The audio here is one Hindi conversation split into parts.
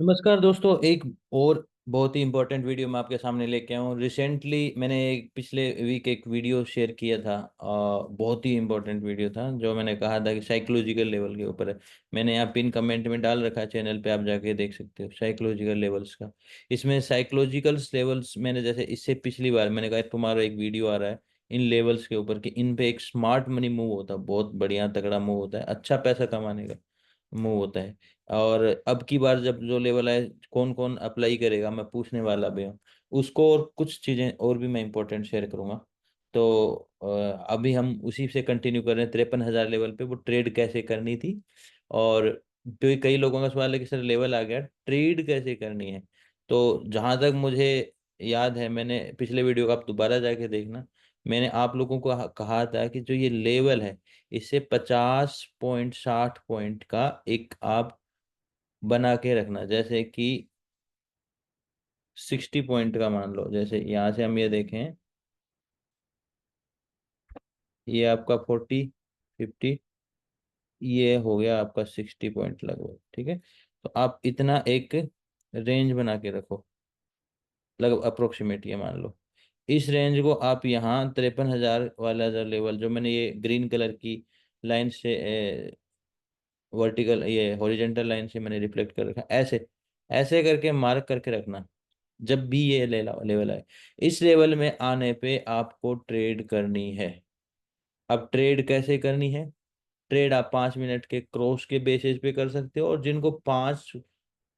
नमस्कार दोस्तों। एक और बहुत ही इम्पोर्टेंट वीडियो मैं आपके सामने लेके आया हूँ। रिसेंटली मैंने एक पिछले वीक एक वीडियो शेयर किया था। बहुत ही इम्पोर्टेंट वीडियो था जो मैंने कहा था कि साइकोलॉजिकल लेवल के ऊपर है। मैंने यहाँ पिन कमेंट में डाल रखा है, चैनल पे आप जाके देख सकते हो साइकोलॉजिकल लेवल्स का। इसमें साइकोलॉजिकल लेवल्स मैंने जैसे इससे पिछली बार मैंने कहा तुम्हारा एक वीडियो आ रहा है इन लेवल्स के ऊपर कि इन पे एक स्मार्ट मनी मूव होता है, बहुत बढ़िया तगड़ा मूव होता है, अच्छा पैसा कमाने का मूव होता है। और अब की बार जब जो लेवल है कौन कौन अप्लाई करेगा मैं पूछने वाला भी हूँ उसको, और कुछ चीज़ें और भी मैं इंपॉर्टेंट शेयर करूँगा। तो अभी हम उसी से कंटिन्यू कर रहे हैं 53,000 लेवल पे वो ट्रेड कैसे करनी थी। और तो कई लोगों का सवाल है कि सर लेवल आ गया ट्रेड कैसे करनी है। तो जहाँ तक मुझे याद है मैंने पिछले वीडियो का आप दोबारा जाके देखना, मैंने आप लोगों को कहा था कि जो ये लेवल है इससे 50.60 पॉइंट का एक आप बना के रखना। जैसे कि 60 पॉइंट का मान लो, जैसे यहाँ से हम ये देखें, ये आपका 40 50, ये हो गया आपका 60 पॉइंट लगभग। ठीक है, तो आप इतना एक रेंज बना के रखो, लगभग अप्रोक्सीमेट ये मान लो। इस रेंज को आप यहाँ 53,000 वाला जो लेवल जो मैंने ये ग्रीन कलर की लाइन से वर्टिकल ये हॉरिजेंटल लाइन से मैंने रिफ्लेक्ट कर रखा, ऐसे ऐसे करके मार्क करके रखना। जब भी ये लेवल आए, इस लेवल में आने पे आपको ट्रेड करनी है। अब ट्रेड कैसे करनी है? ट्रेड आप 5 मिनट के क्रॉस के बेसिस पे कर सकते हो, और जिनको 5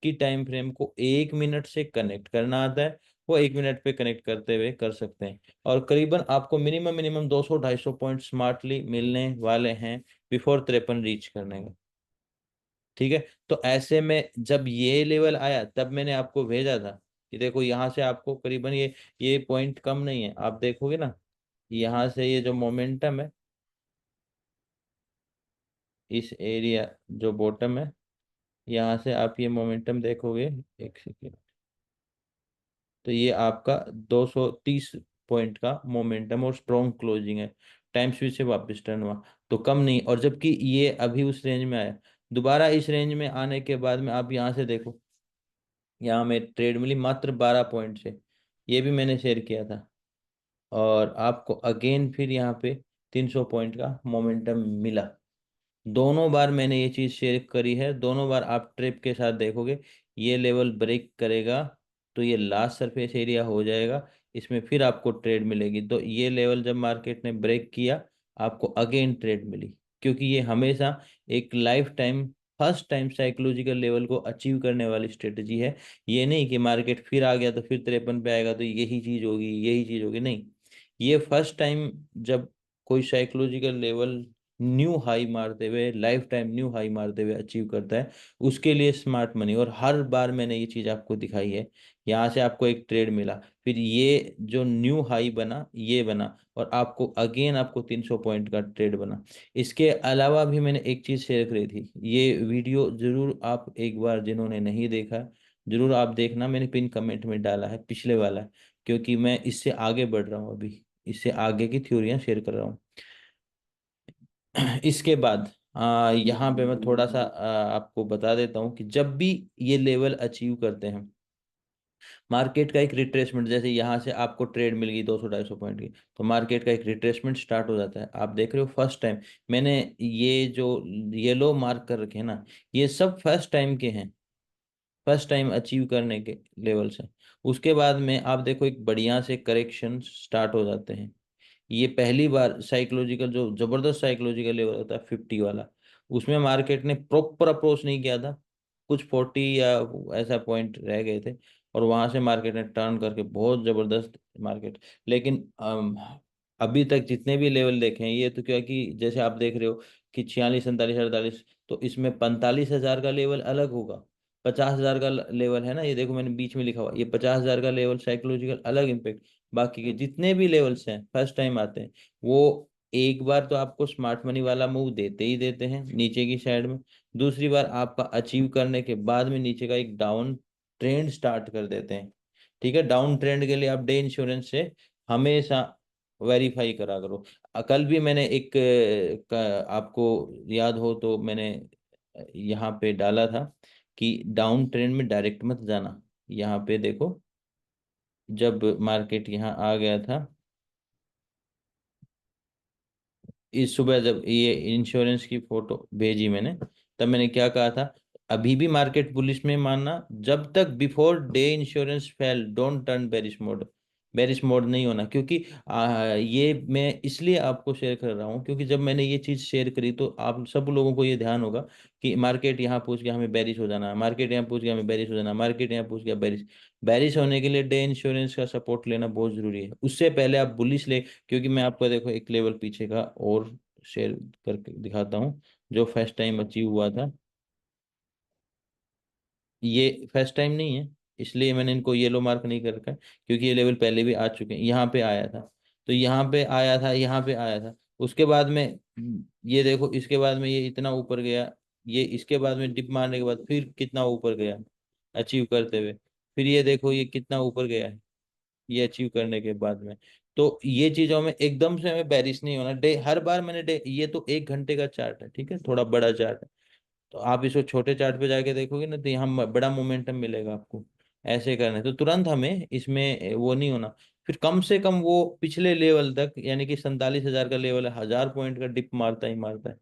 की टाइम फ्रेम को 1 मिनट से कनेक्ट करना आता है वो 1 मिनट पे कनेक्ट करते हुए कर सकते हैं। और करीबन आपको मिनिमम मिनिमम 200 250 पॉइंट स्मार्टली मिलने वाले हैं बिफोर 53 रीच करने का। ठीक है, तो ऐसे में जब ये लेवल आया तब मैंने आपको भेजा था कि देखो यहाँ से आपको करीबन ये पॉइंट कम नहीं है, आप देखोगे ना यहाँ से ये जो मोमेंटम है इस एरिया जो बॉटम है, यहाँ से आप ये मोमेंटम देखोगे, एक सेकेंड, तो ये आपका 230 पॉइंट का मोमेंटम और स्ट्रॉन्ग क्लोजिंग है। टाइम स्विच से वापस टर्न हुआ तो कम नहीं, और जबकि ये अभी उस रेंज में आया, दोबारा इस रेंज में आने के बाद में आप यहाँ से देखो, यहाँ में ट्रेड मिली मात्र 12 पॉइंट से, ये भी मैंने शेयर किया था। और आपको अगेन फिर यहाँ पे 300 पॉइंट का मोमेंटम मिला। दोनों बार मैंने ये चीज़ शेयर करी है, दोनों बार आप ट्रिप के साथ देखोगे ये लेवल ब्रेक करेगा तो ये लास्ट सरफेस एरिया हो जाएगा, इसमें फिर आपको ट्रेड मिलेगी। तो ये लेवल जब मार्केट ने ब्रेक किया आपको अगेन ट्रेड मिली, क्योंकि ये हमेशा एक life time first time psychological level को अचीव करने वाली स्ट्रेटजी है। ये नहीं कि मार्केट फिर आ गया तो फिर 53 पे आएगा तो यही चीज होगी यही चीज होगी, नहीं। ये फर्स्ट टाइम जब कोई साइकोलॉजिकल लेवल न्यू हाई मारते हुए लाइफ टाइम न्यू हाई मारते हुए अचीव करता है उसके लिए स्मार्ट मनी। और हर बार मैंने ये चीज आपको दिखाई है, यहाँ से आपको एक ट्रेड मिला, फिर ये जो न्यू हाई बना ये बना, और आपको अगेन आपको 300 पॉइंट का ट्रेड बना। इसके अलावा भी मैंने एक चीज शेयर करी थी, ये वीडियो जरूर आप एक बार जिन्होंने नहीं देखा जरूर आप देखना, मैंने पिन कमेंट में डाला है पिछले वाला, क्योंकि मैं इससे आगे बढ़ रहा हूँ अभी, इससे आगे की थ्योरियां शेयर कर रहा हूँ। इसके बाद यहाँ पे मैं थोड़ा सा आपको बता देता हूँ कि जब भी ये लेवल अचीव करते हैं मार्केट का एक रिट्रेसमेंट, जैसे यहाँ से आपको ट्रेड मिल गई 200 250 पॉइंट की, तो मार्केट का एक रिट्रेसमेंट स्टार्ट हो जाता है। आप देख रहे हो फर्स्ट टाइम मैंने ये जो येलो मार्क कर रखे हैं ना, ये सब फर्स्ट टाइम के हैं, फर्स्ट टाइम अचीव करने के लेवल्स हैं। उसके बाद में आप देखो एक बढ़िया से करेक्शन स्टार्ट हो जाते हैं। ये पहली बार साइकोलॉजिकल जो जबरदस्त साइकोलॉजिकल लेवल होता है 50 वाला, उसमें मार्केट ने प्रॉपर अप्रोच नहीं किया था, कुछ 40 या ऐसा पॉइंट रह गए थे, और वहां से मार्केट ने टर्न करके बहुत जबरदस्त मार्केट। लेकिन अभी तक जितने भी लेवल देखे हैं ये तो क्या कि जैसे आप देख रहे हो कि 46 47 48, तो इसमें 45,000 का लेवल अलग होगा, 50,000 का लेवल है ना, ये देखो मैंने बीच में लिखा हुआ ये 50,000 का लेवल साइकोलॉजिकल अलग इम्पेक्ट। बाकी के जितने भी लेवल्स हैं फर्स्ट टाइम आते हैं वो एक बार तो आपको स्मार्ट मनी वाला मूव देते ही देते हैं नीचे की साइड में, दूसरी बार आपका अचीव करने के बाद में नीचे का एक डाउन ट्रेंड स्टार्ट कर देते हैं। ठीक है, डाउन ट्रेंड के लिए आप डे इंश्योरेंस से हमेशा वेरीफाई करा करो। कल भी मैंने एक आपको याद हो तो मैंने यहाँ पे डाला था कि डाउन ट्रेंड में डायरेक्ट मत जाना। यहाँ पे देखो, जब मार्केट यहाँ आ गया था इस सुबह, जब ये इंश्योरेंस की फोटो भेजी मैंने, तब मैंने क्या कहा था, अभी भी मार्केट बुलिश में मानना, जब तक before day insurance fail don't turn bearish mode. Bearish mode नहीं होना, क्योंकि ये मैं इसलिए आपको शेयर कर रहा हूँ, क्योंकि जब मैंने ये चीज़ शेयर करी तो आप सब लोगों को ये ध्यान होगा कि मार्केट यहाँ पूछ गया हमें बेरिश हो जाना, मार्केट यहाँ पूछ गया हमें बेरिश हो जाना, मार्केट यहाँ पूछ गया बेरिश। बेरिश होने के लिए डे इंश्योरेंस का सपोर्ट लेना बहुत जरूरी है, उससे पहले आप बुलिश ले। क्योंकि मैं आपको देखो एक लेवल पीछे का और शेयर करके दिखाता हूँ, जो फर्स्ट टाइम अचीव हुआ था। ये फर्स्ट टाइम नहीं है, इसलिए मैंने इनको येलो मार्क नहीं कर रखा है, क्योंकि ये लेवल पहले भी आ चुके हैं। यहाँ पे आया था, तो यहाँ पे आया था, यहाँ पे आया था, उसके बाद में ये देखो, इसके बाद में ये इतना ऊपर गया, ये इसके बाद में डिप मारने के बाद फिर कितना ऊपर गया अचीव करते हुए, फिर ये देखो ये कितना ऊपर गया है ये अचीव करने के बाद में। तो ये चीजों में एकदम से हमें बैरिश नहीं होना। डे हर बार मैंने डे, ये तो 1 घंटे का चार्ट है, ठीक है, थोड़ा बड़ा चार्ट है, तो आप इसको छोटे चार्ट पे जाके देखोगे ना, तो यहाँ बड़ा मोमेंटम मिलेगा आपको। ऐसे करना है तो तुरंत हमें इसमें वो नहीं होना। फिर कम से कम वो पिछले लेवल तक, यानी कि 47,000 का लेवल है, 1000 पॉइंट का डिप मारता ही मारता है,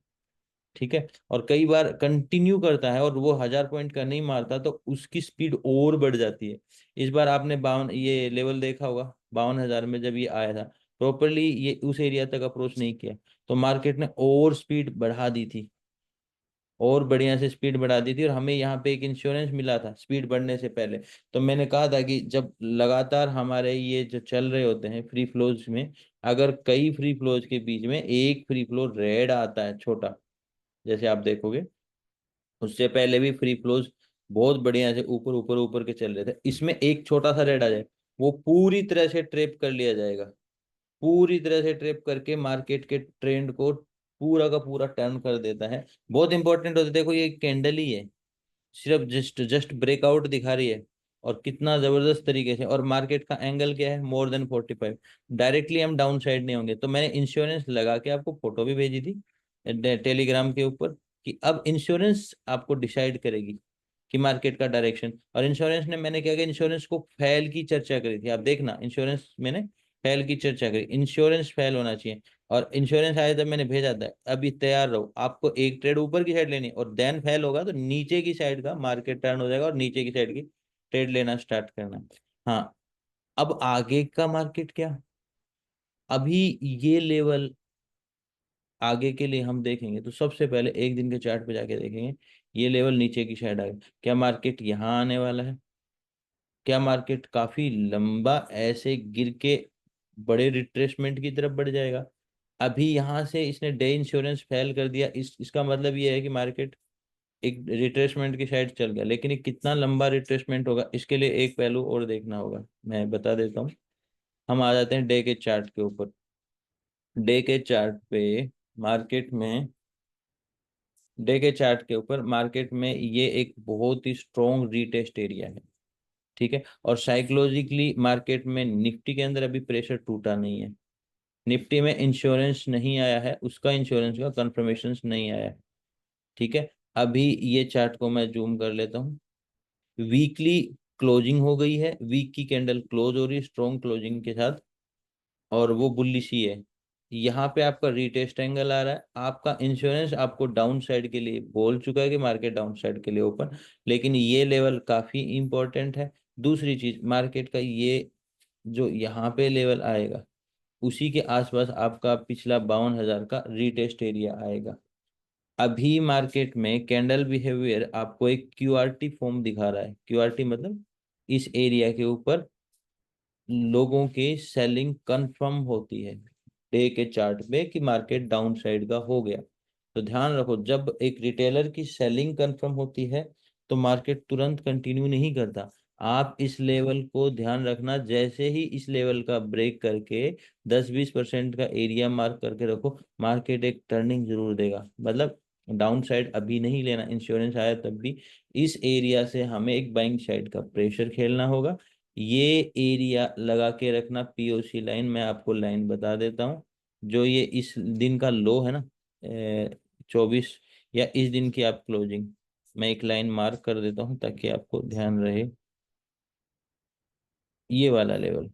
ठीक है। और कई बार कंटिन्यू करता है और वो 1000 पॉइंट का नहीं मारता, तो उसकी स्पीड और बढ़ जाती है। इस बार आपने 52 ये लेवल देखा होगा, 52,000 में जब ये आया था, प्रॉपरली ये उस एरिया तक अप्रोच नहीं किया, तो मार्केट ने और स्पीड बढ़ा दी थी, और बढ़िया से स्पीड बढ़ा दी थी, और हमें यहाँ पे एक इंश्योरेंस मिला था स्पीड बढ़ने से पहले। तो मैंने कहा था कि जब लगातार हमारे ये जो चल रहे होते हैं फ्री फ्लोज में, अगर कई फ्री फ्लोज के बीच में एक फ्री फ्लो रेड आता है छोटा, जैसे आप देखोगे, उससे पहले भी फ्री फ्लोज बहुत बढ़िया से ऊपर ऊपर ऊपर के चल रहे थे, इसमें एक छोटा सा रेड आ जाए, वो पूरी तरह से ट्रेप कर लिया जाएगा, पूरी तरह से ट्रेप करके मार्केट के ट्रेंड को पूरा का पूरा टर्न कर देता है। बहुत इंपॉर्टेंट होता है, देखो ये कैंडल ही है, सिर्फ जस्ट जस्ट ब्रेकआउट दिखा रही है, और कितना जबरदस्त तरीके से, और मार्केट का एंगल क्या है, मोर देन 45। डायरेक्टली हम डाउन साइड नहीं होंगे। तो मैंने इंश्योरेंस लगा के आपको फोटो भी भेजी थी टेलीग्राम के ऊपर, कि अब इंश्योरेंस आपको डिसाइड करेगी कि मार्केट का डायरेक्शन। और इंश्योरेंस ने, मैंने क्या किया, इंश्योरेंस को फेल की चर्चा करी थी, आप देखना, इंश्योरेंस मैंने फेल की चर्चा करी, इंश्योरेंस फेल होना चाहिए। और इंश्योरेंस आया तब मैंने भेजा था, अभी तैयार रहो, आपको एक ट्रेड ऊपर की साइड लेनी है, और देन फेल होगा तो नीचे की साइड का मार्केट टर्न हो जाएगा, और नीचे की साइड की ट्रेड लेना स्टार्ट करना। हाँ, अब आगे का मार्केट क्या, अभी ये लेवल आगे के लिए हम देखेंगे, तो सबसे पहले एक दिन के चार्ट पे जाके देखेंगे, ये लेवल नीचे की साइड आ गया, क्या मार्केट यहाँ आने वाला है, क्या मार्केट काफी लंबा ऐसे गिर के बड़े रिट्रेसमेंट की तरफ बढ़ जाएगा। अभी यहाँ से इसने डे इंश्योरेंस फेल कर दिया, इसका मतलब ये है कि मार्केट एक रिट्रेसमेंट की साइड चल गया, लेकिन ये कितना लंबा रिट्रेसमेंट होगा, इसके लिए एक पहलू और देखना होगा, मैं बता देता हूँ। हम आ जाते हैं डे के चार्ट के ऊपर। डे के चार्ट पे मार्केट में, डे के चार्ट के ऊपर मार्केट में ये एक बहुत ही स्ट्रॉन्ग रीटेस्ट एरिया है, ठीक है। और साइकोलॉजिकली मार्केट में निफ्टी के अंदर अभी प्रेशर टूटा नहीं है, निफ्टी में इंश्योरेंस नहीं आया है, उसका इंश्योरेंस का कंफर्मेशन नहीं आया है, ठीक है। अभी ये चार्ट को मैं जूम कर लेता हूँ, वीकली क्लोजिंग हो गई है, वीक की कैंडल क्लोज हो रही है स्ट्रॉन्ग क्लोजिंग के साथ, और वो बुलिश ही है। यहाँ पे आपका रीटेस्ट एंगल आ रहा है, आपका इंश्योरेंस आपको डाउन साइड के लिए बोल चुका है कि मार्केट डाउन साइड के लिए ओपन, लेकिन ये लेवल काफी इंपॉर्टेंट है। दूसरी चीज, मार्केट का ये जो यहाँ पे लेवल आएगा, उसी के आसपास आपका पिछला 52,000 का रीटेस्ट एरिया आएगा। अभी मार्केट में कैंडल बिहेवियर आपको एक क्यूआरटी फॉर्म दिखा रहा है, क्यूआरटी मतलब इस एरिया के ऊपर लोगों की सेलिंग कंफर्म होती है डे के चार्ट पे कि मार्केट डाउन साइड का हो गया। तो ध्यान रखो, जब एक रिटेलर की सेलिंग कंफर्म होती है तो मार्केट तुरंत कंटिन्यू नहीं करता। आप इस लेवल को ध्यान रखना, जैसे ही इस लेवल का ब्रेक करके 10-20% का एरिया मार्क करके रखो, मार्केट एक टर्निंग जरूर देगा। मतलब डाउन साइड अभी नहीं लेना, इंश्योरेंस आया तब भी इस एरिया से हमें एक बाइंग साइड का प्रेशर खेलना होगा। ये एरिया लगा के रखना, पीओसी लाइन, मैं आपको लाइन बता देता हूँ, जो ये इस दिन का लो है ना, 24, या इस दिन की आप क्लोजिंग, मैं एक लाइन मार्क कर देता हूँ ताकि आपको ध्यान रहे। ये वाला लेवल,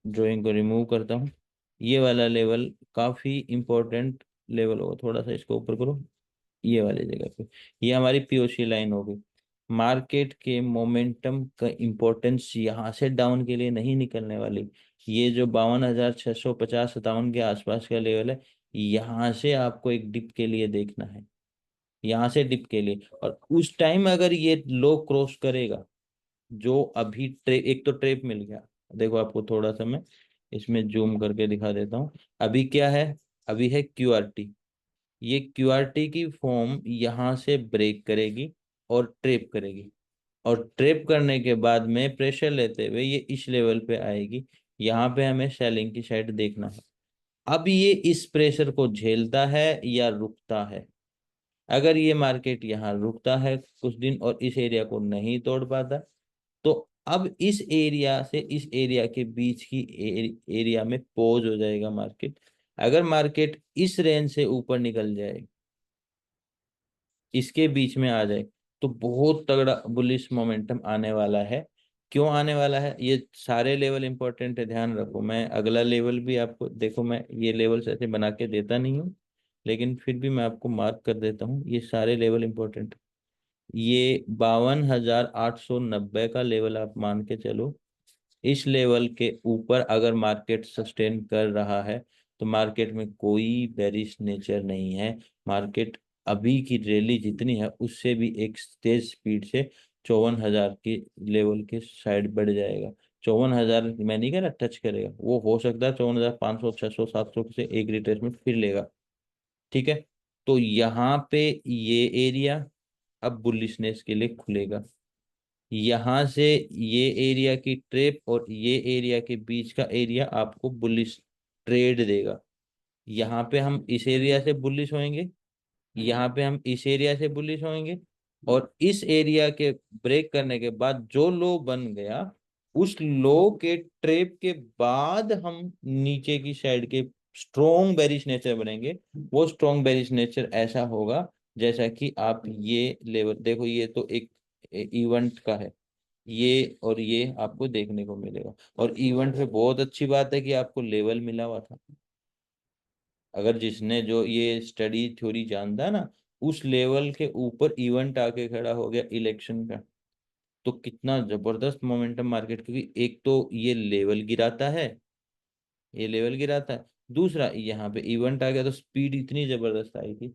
ड्राइंग को रिमूव करता हूँ। ये वाला लेवल काफी इंपॉर्टेंट लेवल होगा, थोड़ा सा इसको ऊपर करो, ये वाली जगह पे। ये हमारी पीओसी लाइन होगी। मार्केट के मोमेंटम का इम्पोर्टेंस यहाँ से डाउन के लिए नहीं निकलने वाली। ये जो 52,650 57 के आसपास का लेवल है, यहाँ से आपको एक डिप के लिए देखना है, यहाँ से डिप के लिए। और उस टाइम अगर ये लो क्रॉस करेगा, जो अभी एक तो ट्रेप मिल गया। देखो आपको थोड़ा सा मैं इसमें जूम करके दिखा देता हूँ। अभी क्या है, अभी है क्यूआरटी। ये क्यूआरटी की फॉर्म यहाँ से ब्रेक करेगी और ट्रेप करेगी, और ट्रेप करने के बाद में प्रेशर लेते हुए ये इस लेवल पे आएगी। यहाँ पे हमें सेलिंग की साइड देखना है। अब ये इस प्रेशर को झेलता है या रुकता है। अगर ये मार्केट यहाँ रुकता है कुछ दिन और इस एरिया को नहीं तोड़ पाता, तो अब इस एरिया से इस एरिया के बीच की एरिया में पॉज हो जाएगा मार्केट। अगर मार्केट इस रेंज से ऊपर निकल जाए, इसके बीच में आ जाए, तो बहुत तगड़ा बुलिश मोमेंटम आने वाला है। क्यों आने वाला है, ये सारे लेवल इंपॉर्टेंट है, ध्यान रखो। मैं अगला लेवल भी आपको, देखो मैं ये लेवल्स ऐसे बना के देता नहीं हूँ, लेकिन फिर भी मैं आपको मार्क कर देता हूँ, ये सारे लेवल इंपॉर्टेंट। ये 52,890 का लेवल आप मान के चलो। इस लेवल के ऊपर अगर मार्केट सस्टेन कर रहा है, तो मार्केट में कोई बेरिश नेचर नहीं है। मार्केट अभी की रैली जितनी है उससे भी एक तेज स्पीड से 54,000 की लेवल के साइड बढ़ जाएगा। 54,000 मैं नहीं कह रहा टच करेगा, वो हो सकता है 54,500 600 700 से एक रिट्रेसमेंट फिर लेगा। ठीक है, तो यहाँ पे ये एरिया अब बुलिशनेस के लिए खुलेगा। यहाँ से ये एरिया की ट्रेप और ये एरिया के बीच का एरिया आपको बुलिश ट्रेड देगा। यहाँ पे हम इस एरिया से बुलिश होंगे, यहाँ पे हम इस एरिया से बुलिश होंगे, और इस एरिया के ब्रेक करने के बाद जो लो बन गया, उस लो के ट्रेप के बाद हम नीचे की साइड के स्ट्रॉन्ग बेरिश नेचर बनेंगे। वो स्ट्रॉन्ग बेरिश नेचर ऐसा होगा जैसा कि आप ये लेवल देखो, ये तो एक इवेंट का है, ये और ये आपको देखने को मिलेगा। और इवेंट में बहुत अच्छी बात है कि आपको लेवल मिला हुआ था। अगर जिसने जो ये स्टडी थ्योरी जानता है ना, उस लेवल के ऊपर इवेंट आके खड़ा हो गया इलेक्शन का, तो कितना जबरदस्त मोमेंटम मार्केट, क्योंकि एक तो ये लेवल गिराता है, ये लेवल गिराता है, दूसरा यहाँ पे इवेंट आ गया तो स्पीड इतनी जबरदस्त आई थी।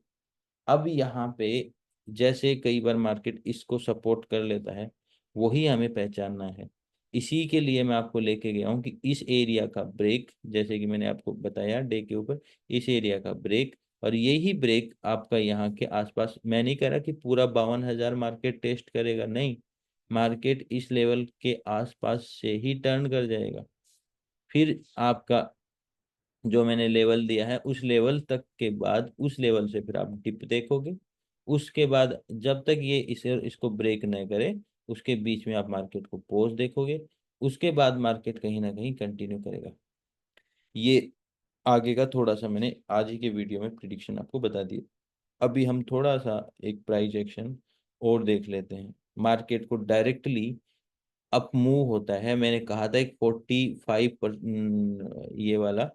अब यहाँ पे जैसे कई बार मार्केट इसको सपोर्ट कर लेता है, वही हमें पहचानना है। इसी के लिए मैं आपको लेके गया हूँ कि इस एरिया का ब्रेक, जैसे कि मैंने आपको बताया डे के ऊपर, इस एरिया का ब्रेक, और यही ब्रेक आपका यहाँ के आसपास, मैं नहीं कह रहा कि पूरा 52,000 मार्केट टेस्ट करेगा, नहीं। मार्केट इस लेवल के आसपास से ही टर्न कर जाएगा। फिर आपका जो मैंने लेवल दिया है उस लेवल तक के बाद, उस लेवल से फिर आप डिप देखोगे। उसके बाद जब तक ये इसे इसको ब्रेक न करे, उसके बीच में आप मार्केट को पॉज देखोगे। उसके बाद मार्केट कहीं ना कहीं कंटिन्यू करेगा। ये आगे का थोड़ा सा मैंने आज ही के वीडियो में प्रिडिक्शन आपको बता दी। अभी हम थोड़ा सा एक प्राइस एक्शन और देख लेते हैं। मार्केट को डायरेक्टली अप मूव होता है, मैंने कहा था एक 45 पर ये वाला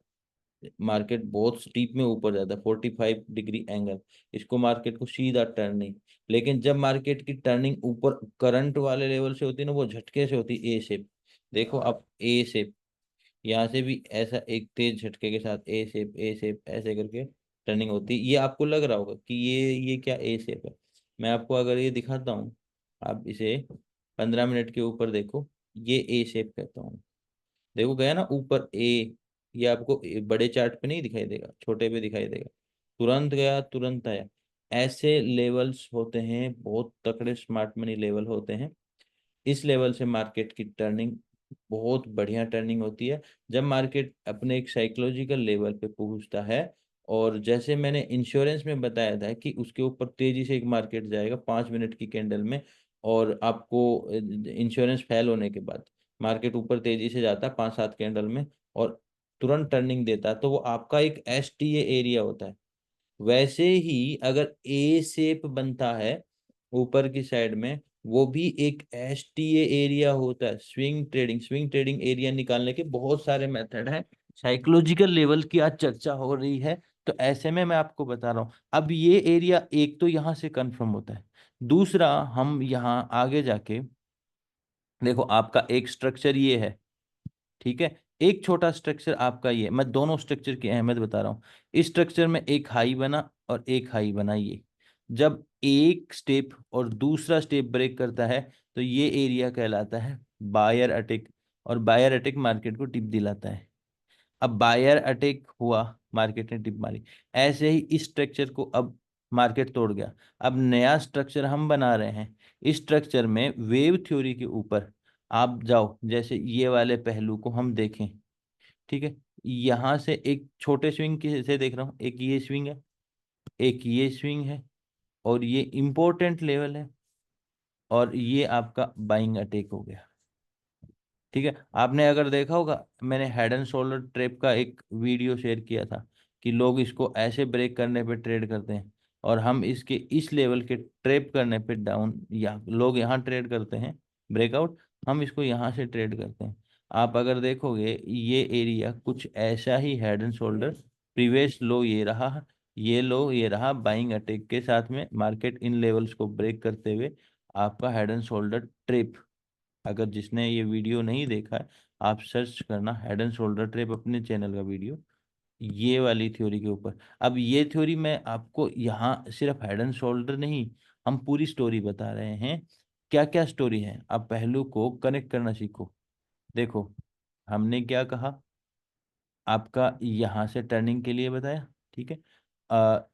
मार्केट बहुत स्टीप में ऊपर जाता है, 45 डिग्री एंगल, इसको मार्केट को सीधा टर्निंग। लेकिन जब मार्केट की टर्निंग ऊपर करंट वाले लेवल से होती है ना, वो झटके से होती है, ए शेप। देखो अब ए शेप, यहाँ से भी ऐसा एक तेज झटके के साथ ए शेप ऐसे करके टर्निंग होती है। ये आपको लग रहा होगा कि ये क्या ए शेप है। मैं आपको अगर ये दिखाता हूँ, आप इसे 15 मिनट के ऊपर देखो, ये ए शेप कहता हूँ। देखो गया ना ऊपर ए, ये आपको बड़े चार्ट पे नहीं दिखाई देगा, छोटे पे दिखाई देगा, तुरंत गया तुरंत आया। ऐसे लेवल्स होते हैं, बहुत तकड़े स्मार्ट मनी लेवल होते हैं। इस लेवल से मार्केट की टर्निंग बहुत बढ़िया टर्निंग होती है, जब मार्केट अपने एक साइकोलॉजिकल लेवल पे पहुंचता है। और जैसे मैंने इंश्योरेंस में बताया था कि उसके ऊपर तेजी से एक मार्केट जाएगा 5 मिनट की कैंडल में, और आपको इंश्योरेंस फेल होने के बाद मार्केट ऊपर तेजी से जाता है 5 7 कैंडल में, और तुरंत टर्निंग देता है, तो वो आपका एक एस टी ए एरिया होता है। वैसे ही अगर ए शेप बनता है ऊपर की साइड में, वो भी एक एसटीए एरिया होता है। स्विंग ट्रेडिंग एरिया निकालने के बहुत सारे मेथड हैं। साइकोलॉजिकल लेवल की आज चर्चा हो रही है, तो ऐसे में मैं आपको बता रहा हूँ। अब ये एरिया एक तो यहाँ से कंफर्म होता है, दूसरा हम यहाँ आगे जाके देखो, आपका एक स्ट्रक्चर ये है, ठीक है। एक छोटा स्ट्रक्चर आपका ये, मैं दोनों स्ट्रक्चर की अहमियत बता रहा हूँ। इस स्ट्रक्चर में एक हाई बना और एक हाई बना, ये जब एक स्टेप और दूसरा स्टेप ब्रेक करता है तो ये एरिया कहलाता है बायर अटैक, और बायर अटैक मार्केट को टिप दिलाता है। अब बायर अटैक हुआ, मार्केट ने टिप मारी, ऐसे ही इस स्ट्रक्चर को अब मार्केट तोड़ गया। अब नया स्ट्रक्चर हम बना रहे हैं। इस स्ट्रक्चर में वेव थ्योरी के ऊपर आप जाओ, जैसे ये वाले पहलू को हम देखें, ठीक है। यहाँ से एक छोटे स्विंग की से देख रहा हूँ, एक ये स्विंग है, एक ये स्विंग है, और ये इंपॉर्टेंट लेवल है, और ये आपका बाइंग अटैक हो गया, ठीक है। आपने अगर देखा होगा, मैंने हेड एंड शोल्डर ट्रैप का एक वीडियो शेयर किया था कि लोग इसको ऐसे ब्रेक करने पे ट्रेड करते हैं, और हम इसके इस लेवल के ट्रैप करने पे डाउन, या लोग यहाँ ट्रेड करते हैं ब्रेकआउट, हम इसको यहाँ से ट्रेड करते हैं। आप अगर देखोगे ये एरिया कुछ ऐसा ही, head and shoulder previous low ये रहा, ये लो ये रहा, बाइंग अटैक के साथ में मार्केट इन लेवल्स को ब्रेक करते हुए आपका हेड एंड शोल्डर ट्रैप। अगर जिसने ये वीडियो नहीं देखा है, आप सर्च करना हेड एंड शोल्डर ट्रैप अपने चैनल का वीडियो, ये वाली थ्योरी के ऊपर। अब ये थ्योरी मैं आपको यहाँ सिर्फ हेड एंड शोल्डर नहीं, हम पूरी स्टोरी बता रहे हैं। क्या क्या स्टोरी है, आप पहलू को कनेक्ट करना सीखो। देखो, हमने क्या कहा, आपका यहाँ से टर्निंग के लिए बताया, ठीक है।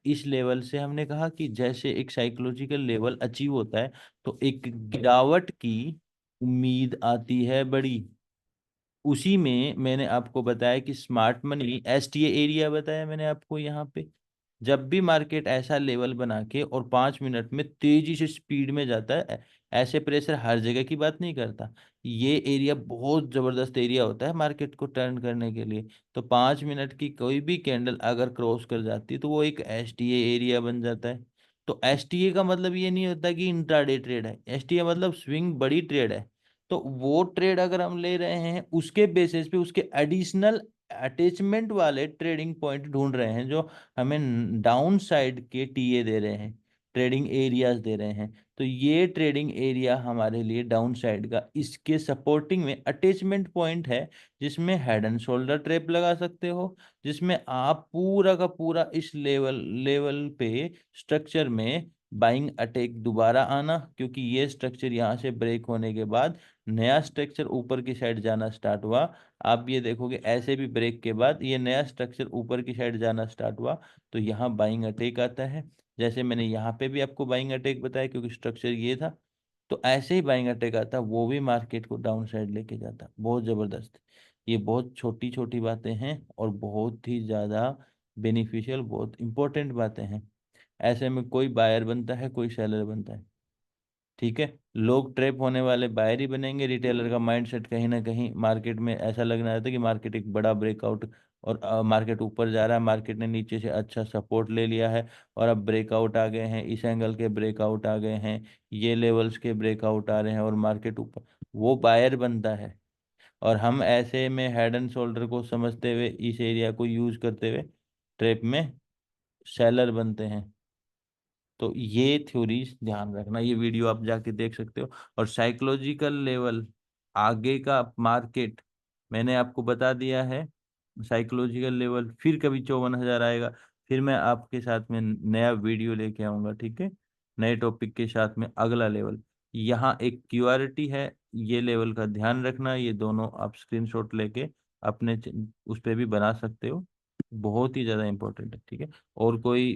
इस लेवल से हमने कहा कि जैसे एक साइकोलॉजिकल लेवल अचीव होता है तो एक गिरावट की उम्मीद आती है बड़ी। उसी में मैंने आपको बताया कि स्मार्ट मनी एसटीए एरिया बताया मैंने आपको यहाँ पे। जब भी मार्केट ऐसा लेवल बना के और 5 मिनट में तेजी से स्पीड में जाता है, ऐसे प्रेशर हर जगह की बात नहीं करता, ये एरिया बहुत जबरदस्त एरिया होता है मार्केट को टर्न करने के लिए। तो 5 मिनट की कोई भी कैंडल अगर क्रॉस कर जाती है तो वो एक एसटीए एरिया बन जाता है। तो एसटीए का मतलब ये नहीं होता कि इंट्राडे ट्रेड है, एसटीए मतलब स्विंग बड़ी ट्रेड है। तो वो ट्रेड अगर हम ले रहे हैं, उसके बेसिस पे उसके एडिशनल अटैचमेंट वाले ट्रेडिंग पॉइंट ढूंढ रहे हैं जो हमें डाउन साइड के टीए दे रहे हैं, ट्रेडिंग एरियाज दे रहे हैं। तो ये ट्रेडिंग एरिया हमारे लिए डाउन साइड का, इसके सपोर्टिंग में अटैचमेंट पॉइंट है, जिसमें हेड एंड शोल्डर ट्रैप लगा सकते हो, जिसमें आप पूरा का पूरा इस लेवल लेवल पे स्ट्रक्चर में बाइंग अटैक दोबारा आना, क्योंकि ये स्ट्रक्चर यहाँ से ब्रेक होने के बाद नया स्ट्रक्चर ऊपर की साइड जाना स्टार्ट हुआ। आप ये देखोगे ऐसे भी ब्रेक के बाद ये नया स्ट्रक्चर ऊपर की साइड जाना स्टार्ट हुआ, तो यहाँ बाइंग अटैक आता है। जैसे मैंने यहाँ पे भी आपको बाइंग अटैक बताया क्योंकि स्ट्रक्चर ये था, तो ऐसे ही बाइंग अटैक आता, वो भी मार्केट को डाउन साइड लेके जाता, बहुत जबरदस्त। ये बहुत छोटी छोटी बातें हैं और बहुत ही ज्यादा बेनिफिशियल, बहुत इंपॉर्टेंट बातें हैं। ऐसे में कोई बायर बनता है, कोई सेलर बनता है, ठीक है। लोग ट्रैप होने वाले बायर ही बनेंगे। रिटेलर का माइंडसेट कहीं ना कहीं मार्केट में ऐसा लगना रहता है कि मार्केट एक बड़ा ब्रेकआउट, और मार्केट ऊपर जा रहा है, मार्केट ने नीचे से अच्छा सपोर्ट ले लिया है, और अब ब्रेकआउट आ गए हैं, इस एंगल के ब्रेकआउट आ गए हैं, ये लेवल्स के ब्रेकआउट आ रहे हैं और मार्केट ऊपर, वो बायर बनता है। और हम ऐसे में हेड एंड शोल्डर को समझते हुए, इस एरिया को यूज करते हुए ट्रैप में सेलर बनते हैं। तो ये थ्योरीज ध्यान रखना, ये वीडियो आप जाके देख सकते हो। और साइकोलॉजिकल लेवल आगे का मार्केट मैंने आपको बता दिया है। साइकोलॉजिकल लेवल फिर कभी 54,000 आएगा, फिर मैं आपके साथ में नया वीडियो लेके आऊंगा, ठीक है, नए टॉपिक के साथ में। अगला लेवल यहाँ एक क्यूआरटी है, ये लेवल का ध्यान रखना। ये दोनों आप स्क्रीनशॉट लेके अपने उस पर भी बना सकते हो, बहुत ही ज़्यादा इंपॉर्टेंट है, ठीक है। और कोई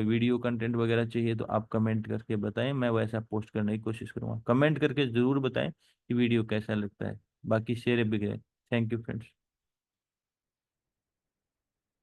वीडियो कंटेंट वगैरह चाहिए तो आप कमेंट करके बताएं, मैं वैसा पोस्ट करने की कोशिश करूँगा। कमेंट करके ज़रूर बताएं कि वीडियो कैसा लगता है। बाकी शेयर बिगड़े। Thank you friends.